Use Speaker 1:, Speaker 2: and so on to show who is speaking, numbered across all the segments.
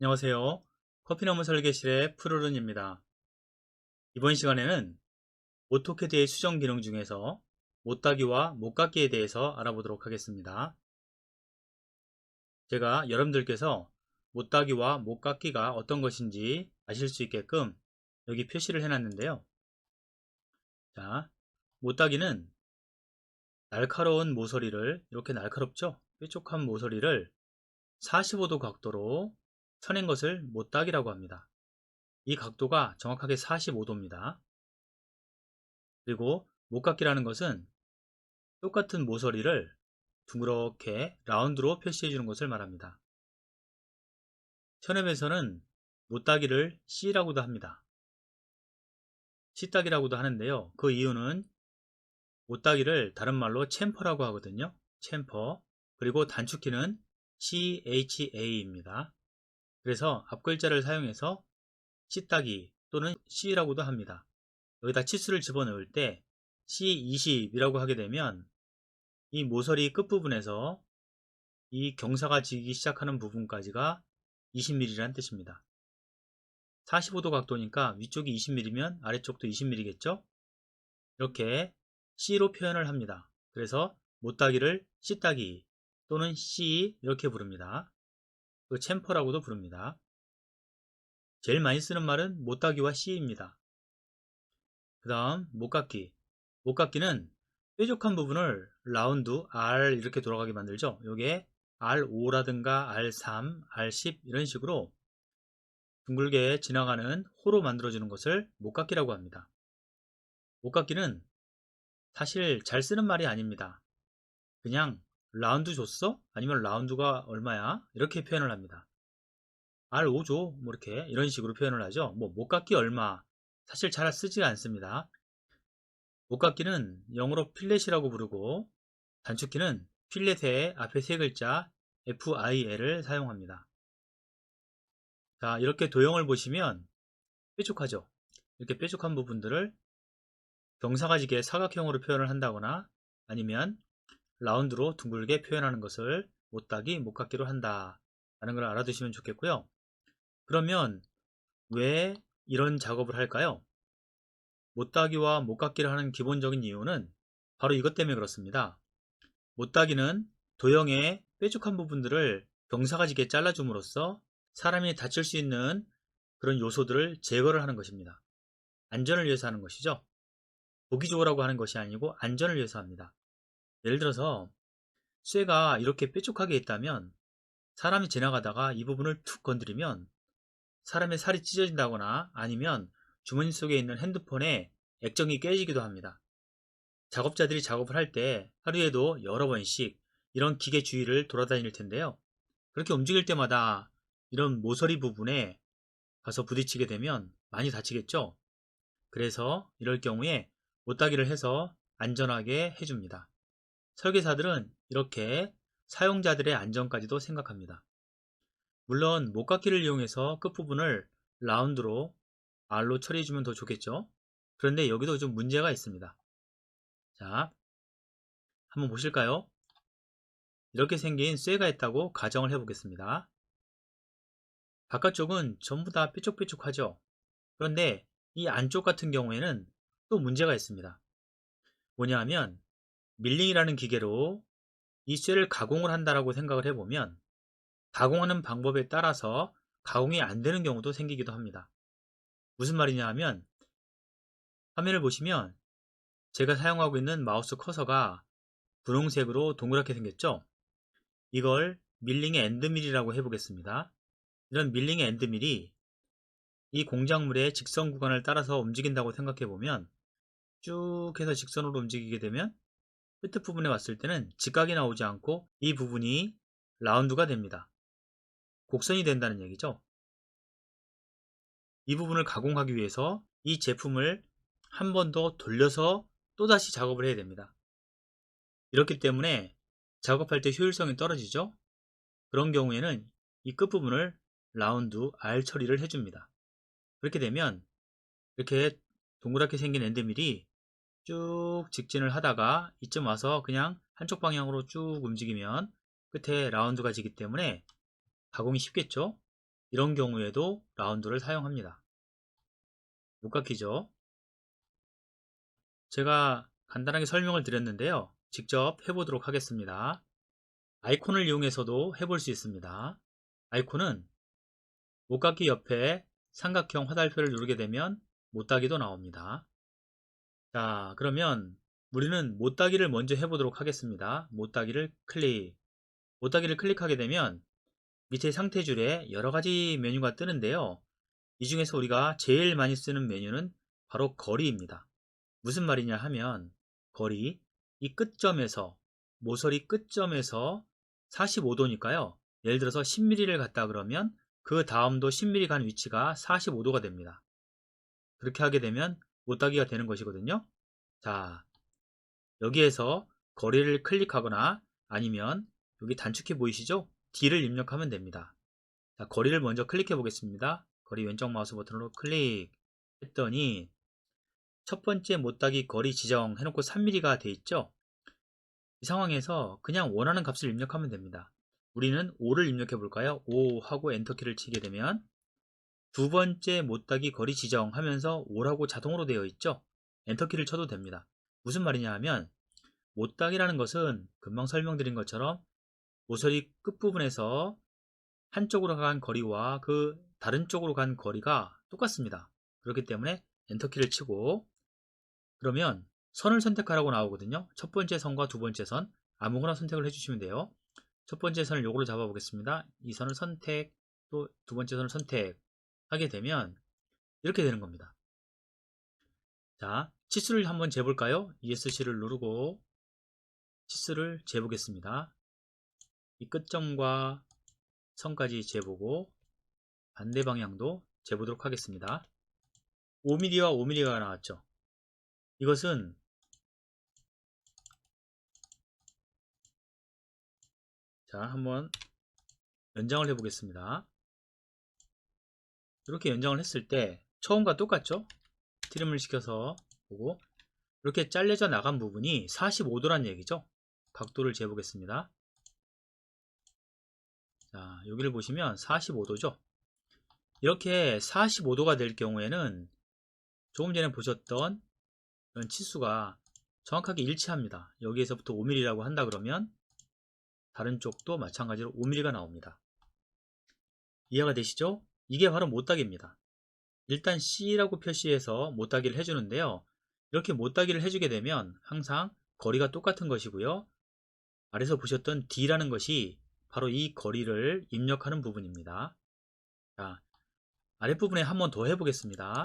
Speaker 1: 안녕하세요. 커피나무 설계실의 푸르른입니다. 이번 시간에는 오토캐드의 수정 기능 중에서 못따기와 못깎기에 대해서 알아보도록 하겠습니다. 제가 여러분들께서 못따기와 못깎기가 어떤 것인지 아실 수 있게끔 여기 표시를 해놨는데요. 자, 못따기는 날카로운 모서리를, 이렇게 날카롭죠? 뾰족한 모서리를 45도 각도로 쳐낸 것을 못따기라고 합니다. 이 각도가 정확하게 45도입니다. 그리고 못깎기라는 것은 똑같은 모서리를 둥그렇게 라운드로 표시해 주는 것을 말합니다. 현업에서는 못따기를 C라고도 합니다. C따기라고도 하는데요. 그 이유는 못따기를 다른 말로 챔퍼라고 하거든요. 챔퍼. 그리고 단축키는 CHA입니다. 그래서 앞글자를 사용해서 C따기 또는 C라고도 합니다. 여기다 치수를 집어넣을 때 C20이라고 하게 되면 이 모서리 끝부분에서 이 경사가 지기 시작하는 부분까지가 20mm라는 뜻입니다. 45도 각도니까 위쪽이 20mm면 아래쪽도 20mm겠죠? 이렇게 C로 표현을 합니다. 그래서 못따기를 C따기 또는 C 이렇게 부릅니다. 그 챔퍼라고도 부릅니다. 제일 많이 쓰는 말은 못따기와 C입니다. 그 다음 못깎기. 못깎기는 뾰족한 부분을 라운드 R 이렇게 돌아가게 만들죠. 요게 R5라든가 R3, R10 이런 식으로 둥글게 지나가는 호로 만들어주는 것을 못깎기라고 합니다. 못깎기는 사실 잘 쓰는 말이 아닙니다. 그냥 라운드 줬어? 아니면 라운드가 얼마야? 이렇게 표현을 합니다. R5 줘? 뭐 이렇게 이런 식으로 표현을 하죠. 뭐 못깎기 얼마? 사실 잘 쓰지 않습니다. 못깎기는 영어로 필렛이라고 부르고 단축키는 필렛의 앞에 세 글자 FIL을 사용합니다. 자, 이렇게 도형을 보시면 뾰족하죠. 이렇게 뾰족한 부분들을 경사가지게 사각형으로 표현을 한다거나 아니면 라운드로 둥글게 표현하는 것을 못따기, 못깎기로 한다 라는 걸 알아두시면 좋겠고요. 그러면 왜 이런 작업을 할까요? 못따기와 못깎기를 하는 기본적인 이유는 바로 이것 때문에 그렇습니다. 못따기는 도형의 뾰족한 부분들을 경사가지게 잘라줌으로써 사람이 다칠 수 있는 그런 요소들을 제거를 하는 것입니다. 안전을 위해서 하는 것이죠. 보기 좋으라고 하는 것이 아니고 안전을 위해서 합니다. 예를 들어서 쇠가 이렇게 뾰족하게 있다면 사람이 지나가다가 이 부분을 툭 건드리면 사람의 살이 찢어진다거나 아니면 주머니 속에 있는 핸드폰에 액정이 깨지기도 합니다. 작업자들이 작업을 할 때 하루에도 여러 번씩 이런 기계 주위를 돌아다닐 텐데요. 그렇게 움직일 때마다 이런 모서리 부분에 가서 부딪히게 되면 많이 다치겠죠. 그래서 이럴 경우에 못따기를 해서 안전하게 해줍니다. 설계사들은 이렇게 사용자들의 안전까지도 생각합니다. 물론 못깎기를 이용해서 끝부분을 라운드로 R로 처리해주면 더 좋겠죠. 그런데 여기도 좀 문제가 있습니다. 자, 한번 보실까요? 이렇게 생긴 쇠가 있다고 가정을 해보겠습니다. 바깥쪽은 전부 다 뾰족뾰족하죠. 그런데 이 안쪽 같은 경우에는 또 문제가 있습니다. 뭐냐 하면 밀링이라는 기계로 이 쇠를 가공을 한다라고 생각을 해보면 가공하는 방법에 따라서 가공이 안 되는 경우도 생기기도 합니다. 무슨 말이냐 하면 화면을 보시면 제가 사용하고 있는 마우스 커서가 분홍색으로 동그랗게 생겼죠. 이걸 밀링의 엔드밀이라고 해보겠습니다. 이런 밀링의 엔드밀이 이 공작물의 직선 구간을 따라서 움직인다고 생각해 보면 쭉 해서 직선으로 움직이게 되면 끝 부분에 왔을 때는 직각이 나오지 않고 이 부분이 라운드가 됩니다. 곡선이 된다는 얘기죠. 이 부분을 가공하기 위해서 이 제품을 한 번 더 돌려서 또다시 작업을 해야 됩니다. 이렇기 때문에 작업할 때 효율성이 떨어지죠. 그런 경우에는 이 끝부분을 라운드 R 처리를 해줍니다. 그렇게 되면 이렇게 동그랗게 생긴 엔드밀이 쭉 직진을 하다가 이쯤 와서 그냥 한쪽 방향으로 쭉 움직이면 끝에 라운드가 지기 때문에 가공이 쉽겠죠. 이런 경우에도 라운드를 사용합니다. 못깎이죠. 제가 간단하게 설명을 드렸는데요. 직접 해보도록 하겠습니다. 아이콘을 이용해서도 해볼 수 있습니다. 아이콘은 못깎기 옆에 삼각형 화살표를 누르게 되면 못따기도 나옵니다. 자, 그러면 우리는 못따기를 먼저 해보도록 하겠습니다. 못따기를 클릭하게 되면 밑에 상태줄에 여러가지 메뉴가 뜨는데요. 이 중에서 우리가 제일 많이 쓰는 메뉴는 바로 거리입니다. 무슨 말이냐 하면 거리, 이 끝점에서 모서리 끝점에서 45도니까요. 예를 들어서 10mm를 갔다 그러면 그 다음도 10mm 간 위치가 45도가 됩니다. 그렇게 하게 되면 못따기가 되는 것이거든요. 자, 여기에서 거리를 클릭하거나 아니면 여기 단축키 보이시죠? D를 입력하면 됩니다. 자, 거리를 먼저 클릭해 보겠습니다. 거리 왼쪽 마우스 버튼으로 클릭했더니 첫 번째 못따기 거리 지정 해놓고 3mm가 돼 있죠? 이 상황에서 그냥 원하는 값을 입력하면 됩니다. 우리는 5를 입력해 볼까요? 5 하고 엔터키를 치게 되면 두 번째 못따기 거리 지정 하면서 5라고 자동으로 되어 있죠? 엔터키를 쳐도 됩니다. 무슨 말이냐 하면 못따기라는 것은 금방 설명드린 것처럼 모서리 끝부분에서 한쪽으로 간 거리와 그 다른 쪽으로 간 거리가 똑같습니다. 그렇기 때문에 엔터키를 치고 그러면 선을 선택하라고 나오거든요. 첫 번째 선과 두 번째 선 아무거나 선택을 해주시면 돼요. 첫 번째 선을 요거로 잡아 보겠습니다. 이 선을 선택, 또 두 번째 선을 선택하게 되면 이렇게 되는 겁니다. 자, 치수를 한번 재볼까요? ESC를 누르고 치수를 재보겠습니다. 이 끝점과 선까지 재보고 반대 방향도 재보도록 하겠습니다. 5mm와 5mm가 나왔죠. 이것은 자, 한번 연장을 해 보겠습니다. 이렇게 연장을 했을 때 처음과 똑같죠? 트림을 시켜서 보고 이렇게 잘려져 나간 부분이 45도란 얘기죠. 각도를 재보겠습니다. 자, 여기를 보시면 45도죠. 이렇게 45도가 될 경우에는 조금 전에 보셨던 이런 치수가 정확하게 일치합니다. 여기에서부터 5mm라고 한다 그러면 다른 쪽도 마찬가지로 5mm가 나옵니다. 이해가 되시죠? 이게 바로 못따기입니다. 일단 C라고 표시해서 못따기를 해주는데요. 이렇게 못따기를 해주게 되면 항상 거리가 똑같은 것이고요. 아래서 보셨던 D라는 것이 바로 이 거리를 입력하는 부분입니다. 자, 아랫부분에 한번 더 해보겠습니다.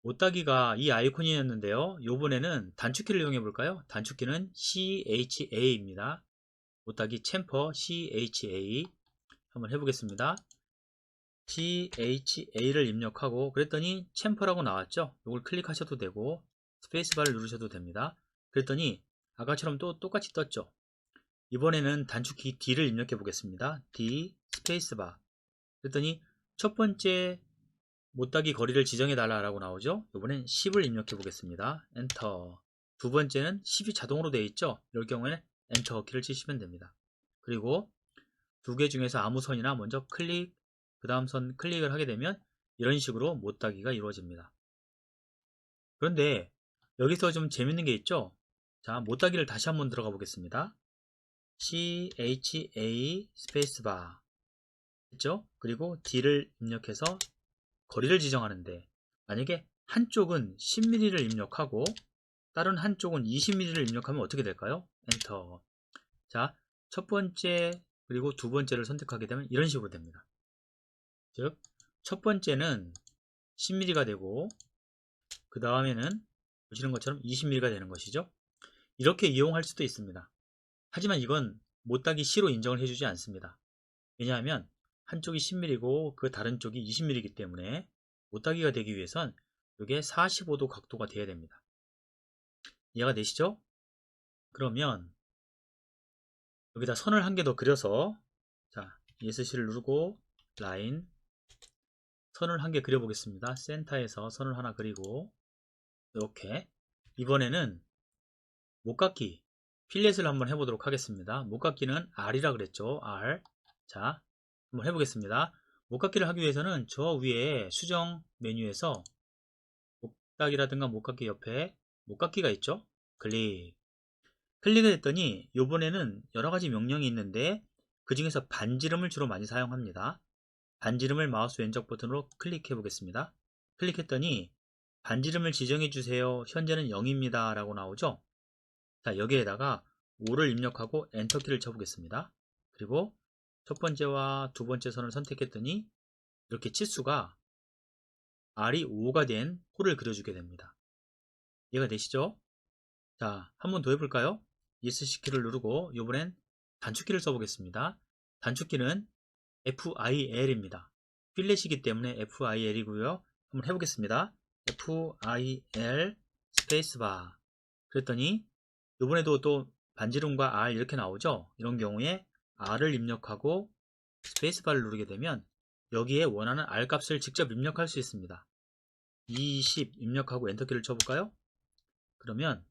Speaker 1: 못따기가 이 아이콘이었는데요. 이번에는 단축키를 이용해 볼까요? 단축키는 CHA입니다. 못따기 챔퍼 CHA 한번 해보겠습니다. CHA를 입력하고 그랬더니 챔퍼라고 나왔죠. 이걸 클릭하셔도 되고 스페이스바를 누르셔도 됩니다. 그랬더니 아까처럼 또 똑같이 떴죠. 이번에는 단축키 D를 입력해 보겠습니다. D 스페이스바 그랬더니 첫 번째 못따기 거리를 지정해 달라고 나오죠. 이번엔 10을 입력해 보겠습니다. 엔터. 두 번째는 10이 자동으로 되어 있죠. 이럴 경우에는 엔터 키를 치시면 됩니다. 그리고 두 개 중에서 아무 선이나 먼저 클릭, 그 다음 선 클릭을 하게 되면 이런 식으로 못따기가 이루어집니다. 그런데 여기서 좀 재밌는 게 있죠. 자, 못따기를 다시 한번 들어가 보겠습니다. CHA 스페이스바 했죠? 그리고 D를 입력해서 거리를 지정하는데 만약에 한쪽은 10mm를 입력하고 다른 한쪽은 20mm를 입력하면 어떻게 될까요? 엔터. 자, 첫 번째 그리고 두 번째를 선택하게 되면 이런 식으로 됩니다. 즉, 첫 번째는 10mm가 되고 그 다음에는 보시는 것처럼 20mm가 되는 것이죠. 이렇게 이용할 수도 있습니다. 하지만 이건 못따기 C로 인정을 해주지 않습니다. 왜냐하면 한쪽이 10mm고 그 다른 쪽이 20mm이기 때문에 못따기가 되기 위해선 이게 45도 각도가 되어야 됩니다. 이해가 되시죠? 그러면 여기다 선을 한 개 더 그려서 자, ESC를 누르고 라인 선을 한 개 그려 보겠습니다. 센터에서 선을 하나 그리고 이렇게 이번에는 못깎기 필렛을 한번 해보도록 하겠습니다. 못깎기는 R이라 그랬죠. R. 자, 한번 해보겠습니다. 못깎기를 하기 위해서는 저 위에 수정 메뉴에서 못따기라든가 못깎기 옆에 못깎기가 있죠. 클릭을 했더니 이번에는 여러가지 명령이 있는데 그 중에서 반지름을 주로 많이 사용합니다. 반지름을 마우스 왼쪽 버튼으로 클릭해 보겠습니다. 클릭했더니 반지름을 지정해 주세요. 현재는 0입니다 라고 나오죠. 자, 여기에다가 5를 입력하고 엔터키를 쳐보겠습니다. 그리고 첫 번째와 두 번째 선을 선택했더니 이렇게 치수가 R이 5가 된 홀을 그려주게 됩니다. 이해가 되시죠? 자, 한 번 더 해볼까요? ESC 키를 누르고 이번엔 단축키를 써보겠습니다. 단축키는 FIL입니다. 필렛이기 때문에 FIL이고요. 한번 해보겠습니다. FIL 스페이스바. 그랬더니 이번에도 또 반지름과 R 이렇게 나오죠. 이런 경우에 R을 입력하고 스페이스바를 누르게 되면 여기에 원하는 R 값을 직접 입력할 수 있습니다. 20 입력하고 엔터키를 쳐볼까요? 그러면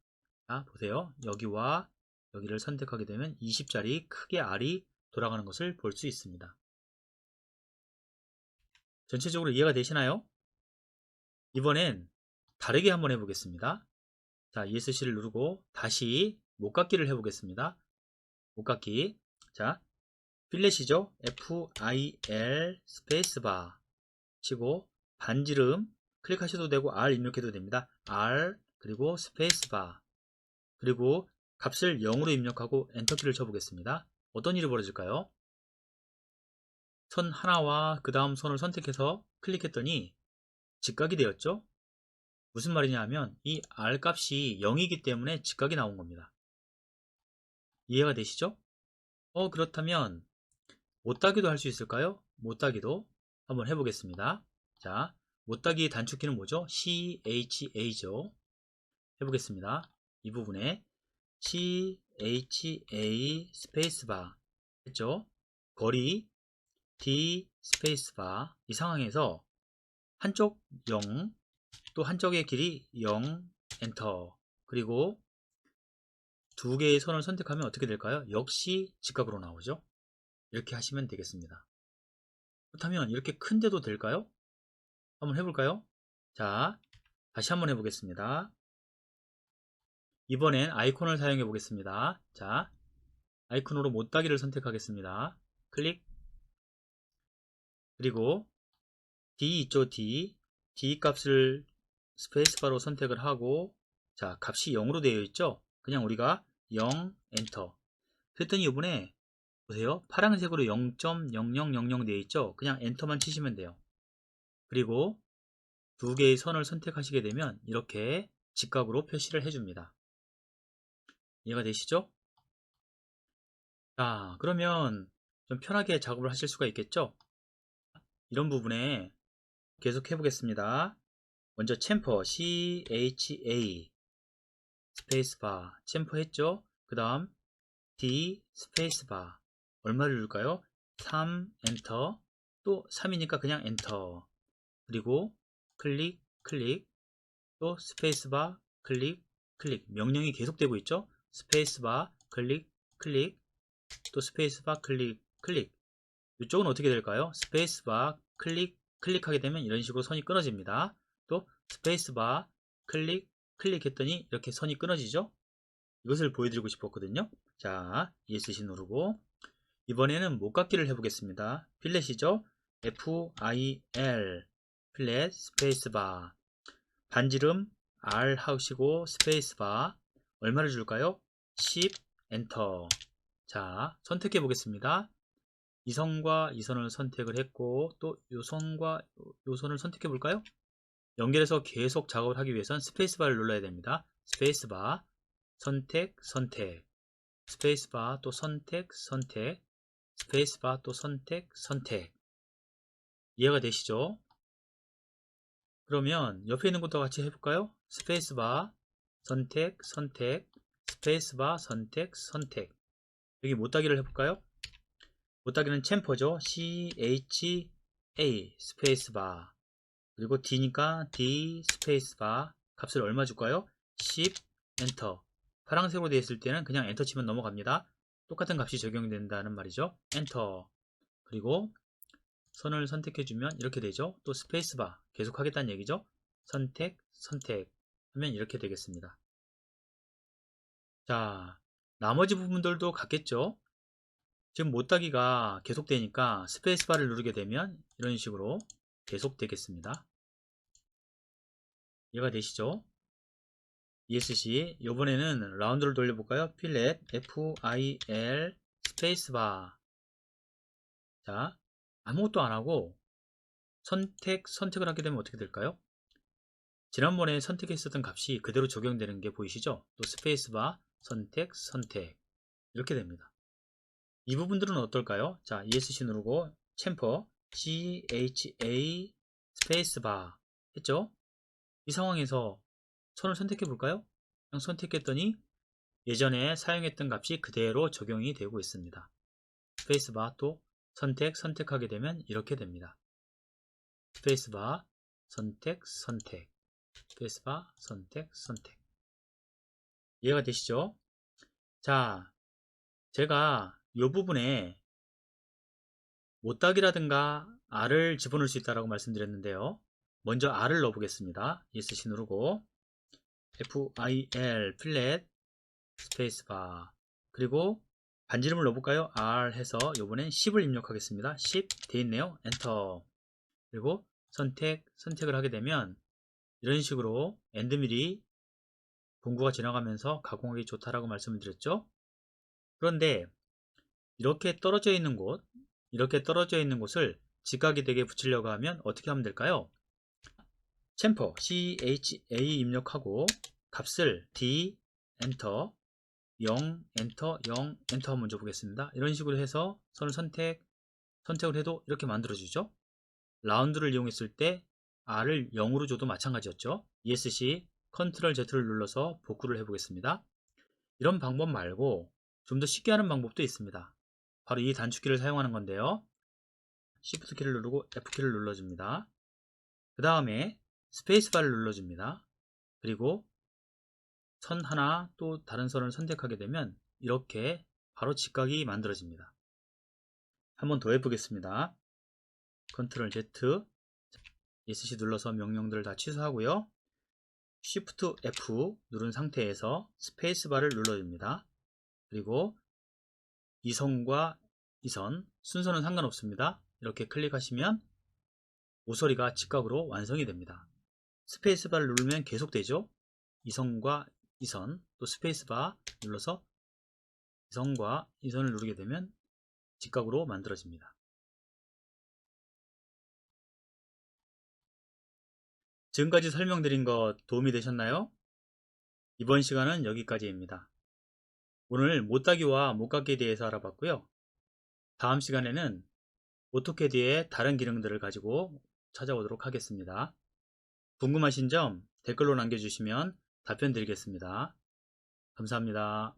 Speaker 1: 보세요. 여기와 여기를 선택하게 되면 20짜리 크게 R이 돌아가는 것을 볼 수 있습니다. 전체적으로 이해가 되시나요? 이번엔 다르게 한번 해보겠습니다. 자, ESC를 누르고 다시 못깎기를 해보겠습니다. 못깎기. 자, 필렛이죠? FIL 스페이스바 치고 반지름 클릭하셔도 되고 R 입력해도 됩니다. R 그리고 스페이스바 그리고 값을 0으로 입력하고 엔터키를 쳐보겠습니다. 어떤 일이 벌어질까요? 선 하나와 그 다음 선을 선택해서 클릭했더니 직각이 되었죠? 무슨 말이냐 하면 이 R 값이 0이기 때문에 직각이 나온 겁니다. 이해가 되시죠? 그렇다면 못따기도 할 수 있을까요? 못따기도 한번 해보겠습니다. 자, 못따기 단축키는 뭐죠? CHA죠. 해보겠습니다. 이 부분에 CHA 스페이스바 했죠? 거리 D 스페이스바 이 상황에서 한쪽 0 또 한쪽의 길이 0 엔터 그리고 두 개의 선을 선택하면 어떻게 될까요? 역시 직각으로 나오죠. 이렇게 하시면 되겠습니다. 그렇다면 이렇게 큰데도 될까요? 한번 해볼까요? 자, 다시 한번 해보겠습니다. 이번엔 아이콘을 사용해 보겠습니다. 자, 아이콘으로 못따기를 선택하겠습니다. 클릭 그리고 D 있죠? D 값을 스페이스바로 선택을 하고 자, 값이 0으로 되어 있죠? 그냥 우리가 0 엔터 그랬더니 이번에 보세요. 파란색으로 0.0000 되어 있죠? 그냥 엔터만 치시면 돼요. 그리고 두 개의 선을 선택하시게 되면 이렇게 직각으로 표시를 해줍니다. 이해가 되시죠? 자, 그러면 좀 편하게 작업을 하실 수가 있겠죠? 이런 부분에 계속 해보겠습니다. 먼저 챔퍼 CHA 스페이스바 챔퍼 했죠? 그 다음 D 스페이스바 얼마를 줄까요? 3 엔터 또 3이니까 그냥 엔터 그리고 클릭 또 스페이스바 클릭 명령이 계속되고 있죠? 스페이스바 클릭 또 스페이스바 클릭 이쪽은 어떻게 될까요? 스페이스바 클릭하게 되면 이런 식으로 선이 끊어집니다. 또 스페이스바 클릭했더니 이렇게 선이 끊어지죠? 이것을 보여드리고 싶었거든요. 자, ESC 누르고 이번에는 못깎기를 해보겠습니다. 필렛이죠? FIL 필렛 스페이스바 반지름 R 하시고 스페이스바 얼마를 줄까요? 10 엔터 자, 선택해 보겠습니다. 이 선과 이 선을 선택을 했고 또 이 선과 이 선을 선택해 볼까요? 연결해서 계속 작업을 하기 위해선 스페이스바를 눌러야 됩니다. 스페이스바 선택 스페이스바 또 선택 스페이스바 또 선택 이해가 되시죠? 그러면 옆에 있는 것도 같이 해볼까요? 스페이스바 선택 스페이스바 선택 여기 못따기를 해볼까요? 못따기는 챔퍼죠. CHA 스페이스바 그리고 D니까 D 스페이스바 값을 얼마 줄까요? 10 엔터 파란색으로 되어 있을 때는 그냥 엔터 치면 넘어갑니다. 똑같은 값이 적용된다는 말이죠. 엔터 그리고 선을 선택해주면 이렇게 되죠. 또 스페이스바 계속 하겠다는 얘기죠. 선택, 선택 하면 이렇게 되겠습니다. 자, 나머지 부분들도 같겠죠. 지금 못따기가 계속되니까 스페이스바를 누르게 되면 이런 식으로 계속되겠습니다. 이해가 되시죠? ESC 이번에는 라운드를 돌려볼까요? 필렛 FIL 스페이스바. 자, 아무것도 안하고 선택을 하게 되면 어떻게 될까요? 지난번에 선택했었던 값이 그대로 적용되는 게 보이시죠? 또 스페이스바 선택 이렇게 됩니다. 이 부분들은 어떨까요? 자, ESC 누르고 챔퍼 CHA 스페이스바 했죠? 이 상황에서 선을 선택해 볼까요? 그냥 선택했더니 예전에 사용했던 값이 그대로 적용이 되고 있습니다. 스페이스바 또 선택하게 되면 이렇게 됩니다. 스페이스바 선택 스페이스바 선택 이해가 되시죠? 자, 제가 이 부분에 못따기라든가 R을 집어넣을 수 있다고 말씀드렸는데요. 먼저 R을 넣어보겠습니다. ESC 누르고 FIL 필렛 스페이스바 그리고 반지름을 넣어볼까요? R 해서 이번엔 10을 입력하겠습니다. 10 돼있네요. 엔터 그리고 선택을 하게 되면 이런 식으로 엔드밀이 분구가 지나가면서 가공하기 좋다라고 말씀을 드렸죠. 그런데 이렇게 떨어져 있는 곳을 직각이 되게 붙이려고 하면 어떻게 하면 될까요? 챔퍼 CHA 입력하고 값을 D 엔터 0 엔터 0 엔터 한번 줘보겠습니다. 이런 식으로 해서 선을 선택을 해도 이렇게 만들어주죠. 라운드를 이용했을 때 R을 0으로 줘도 마찬가지였죠. ESC Ctrl Z를 눌러서 복구를 해보겠습니다. 이런 방법 말고 좀 더 쉽게 하는 방법도 있습니다. 바로 이 단축키를 사용하는 건데요. Shift 키를 누르고 F키를 눌러줍니다. 그 다음에 스페이스바를 눌러줍니다. 그리고 선 하나 또 다른 선을 선택하게 되면 이렇게 바로 직각이 만들어집니다. 한번 더 해보겠습니다. Ctrl Z ESC 눌러서 명령들을 다 취소하고요. Shift F 누른 상태에서 스페이스바를 눌러줍니다. 그리고 이 선과 이 선, 순서는 상관없습니다. 이렇게 클릭하시면 모서리가 직각으로 완성이 됩니다. 스페이스바를 누르면 계속되죠. 이 선과 이 선, 또 스페이스바 눌러서 이 선과 이 선을 누르게 되면 직각으로 만들어집니다. 지금까지 설명드린 것 도움이 되셨나요? 이번 시간은 여기까지입니다. 오늘 못따기와 못깎기에 대해서 알아봤고요. 다음 시간에는 오토캐드의 다른 기능들을 가지고 찾아오도록 하겠습니다. 궁금하신 점 댓글로 남겨주시면 답변 드리겠습니다. 감사합니다.